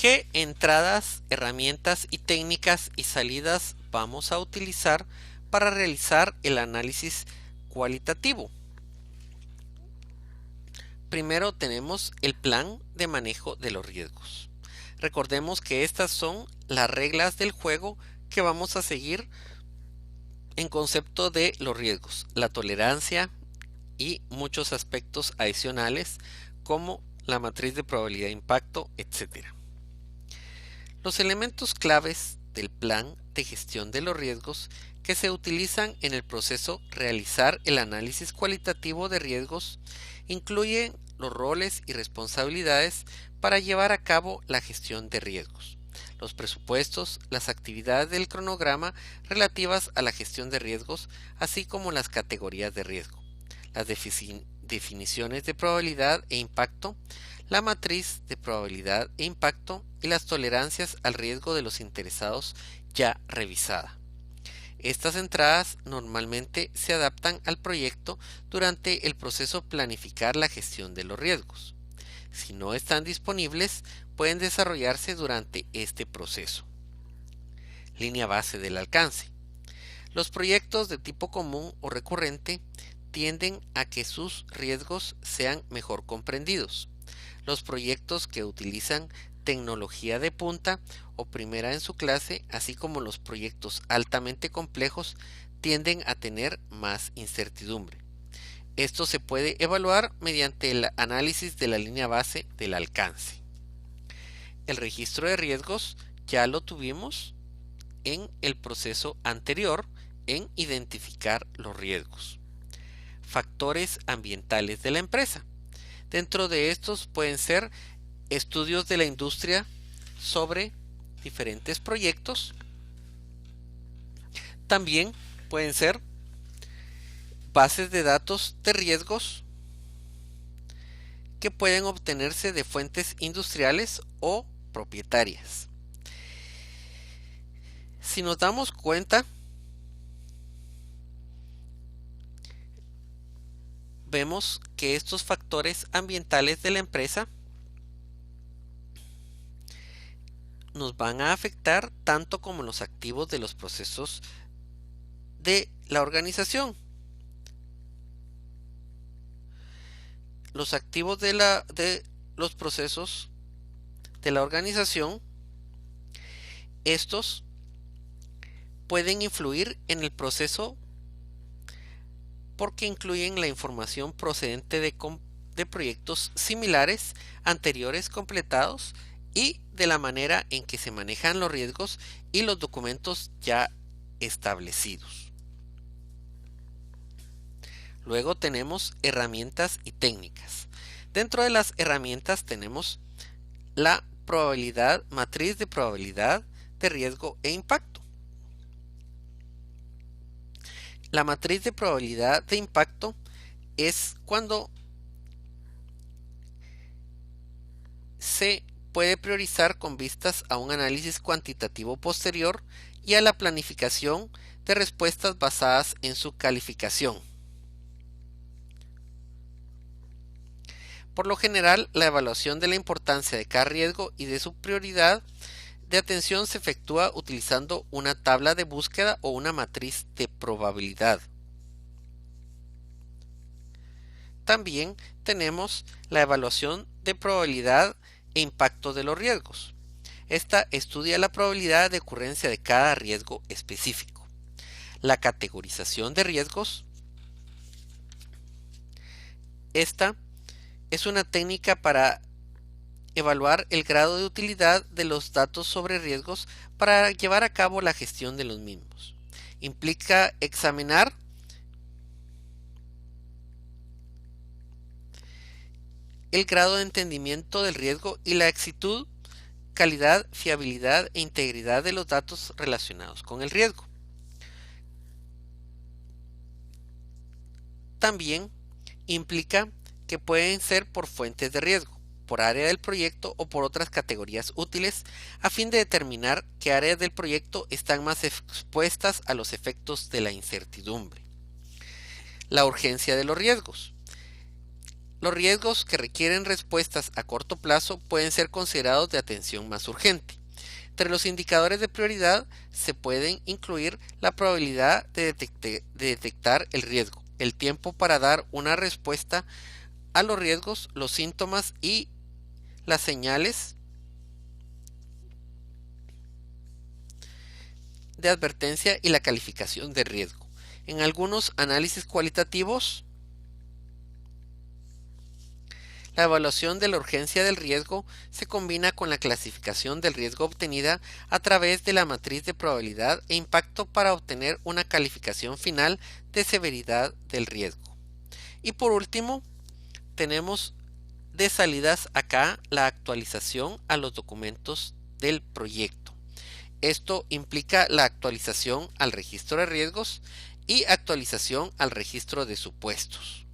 ¿Qué entradas, herramientas y técnicas y salidas vamos a utilizar para realizar el análisis cualitativo? Primero tenemos el plan de manejo de los riesgos. Recordemos que estas son las reglas del juego que vamos a seguir en concepto de los riesgos, la tolerancia y muchos aspectos adicionales como la matriz de probabilidad de impacto, etc. Los elementos claves del plan de gestión de los riesgos que se utilizan en el proceso realizar el análisis cualitativo de riesgos incluyen los roles y responsabilidades para llevar a cabo la gestión de riesgos, los presupuestos, las actividades del cronograma relativas a la gestión de riesgos, así como las categorías de riesgo, las definiciones de probabilidad e impacto, la matriz de probabilidad e impacto y las tolerancias al riesgo de los interesados ya revisada. Estas entradas normalmente se adaptan al proyecto durante el proceso planificar la gestión de los riesgos. Si no están disponibles, pueden desarrollarse durante este proceso. Línea base del alcance. Los proyectos de tipo común o recurrente tienden a que sus riesgos sean mejor comprendidos. Los proyectos que utilizan tecnología de punta o primera en su clase, así como los proyectos altamente complejos, tienden a tener más incertidumbre. Esto se puede evaluar mediante el análisis de la línea base del alcance. El registro de riesgos ya lo tuvimos en el proceso anterior en identificar los riesgos. Factores ambientales de la empresa. Dentro de estos pueden ser estudios de la industria sobre diferentes proyectos. También pueden ser bases de datos de riesgos que pueden obtenerse de fuentes industriales o propietarias. Si nos damos cuenta, vemos que estos factores ambientales de la empresa nos van a afectar tanto como los activos de los procesos de la organización. Los activos de los procesos de la organización, estos pueden influir en el proceso porque incluyen la información procedente de proyectos similares, anteriores completados y de la manera en que se manejan los riesgos y los documentos ya establecidos. Luego tenemos herramientas y técnicas. Dentro de las herramientas tenemos la matriz de probabilidad de riesgo e impacto. La matriz de probabilidad de impacto es cuando se puede priorizar con vistas a un análisis cuantitativo posterior y a la planificación de respuestas basadas en su calificación. Por lo general, la evaluación de la importancia de cada riesgo y de su prioridad de atención se efectúa utilizando una tabla de búsqueda o una matriz de probabilidad. También tenemos la evaluación de probabilidad e impacto de los riesgos. Esta estudia la probabilidad de ocurrencia de cada riesgo específico. La categorización de riesgos. Esta es una técnica para evaluar el grado de utilidad de los datos sobre riesgos para llevar a cabo la gestión de los mismos. Implica examinar el grado de entendimiento del riesgo y la exactitud, calidad, fiabilidad e integridad de los datos relacionados con el riesgo. También implica que pueden ser por fuentes de riesgo, por área del proyecto o por otras categorías útiles, a fin de determinar qué áreas del proyecto están más expuestas a los efectos de la incertidumbre. La urgencia de los riesgos. Los riesgos que requieren respuestas a corto plazo pueden ser considerados de atención más urgente. Entre los indicadores de prioridad se pueden incluir la probabilidad de detectar el riesgo, el tiempo para dar una respuesta a los riesgos, los síntomas y las señales de advertencia y la calificación de riesgo. En algunos análisis cualitativos, la evaluación de la urgencia del riesgo se combina con la clasificación del riesgo obtenida a través de la matriz de probabilidad e impacto para obtener una calificación final de severidad del riesgo. Y por último, tenemos de salidas acá la actualización a los documentos del proyecto. Esto implica la actualización al registro de riesgos y actualización al registro de supuestos.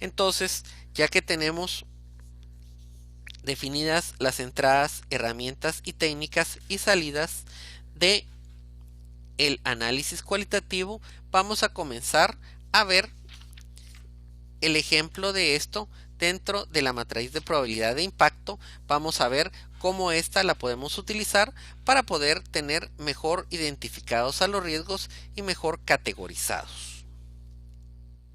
Entonces, ya que tenemos definidas las entradas, herramientas y técnicas y salidas de el análisis cualitativo, vamos a comenzar a ver el ejemplo de esto dentro de la matriz de probabilidad de impacto. Vamos a ver cómo esta la podemos utilizar para poder tener mejor identificados a los riesgos y mejor categorizados.